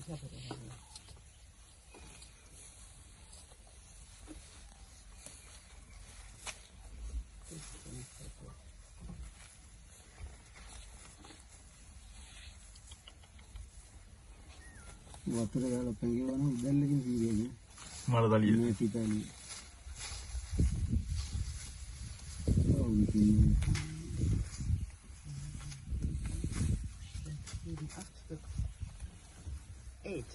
වතුර ගාලා පැංගිවන උදැල්ලකින් සීරේනේ මල දලිය. මේ පිටාලි. ඔව් ඉතින් 7, 8 stuk. Eet.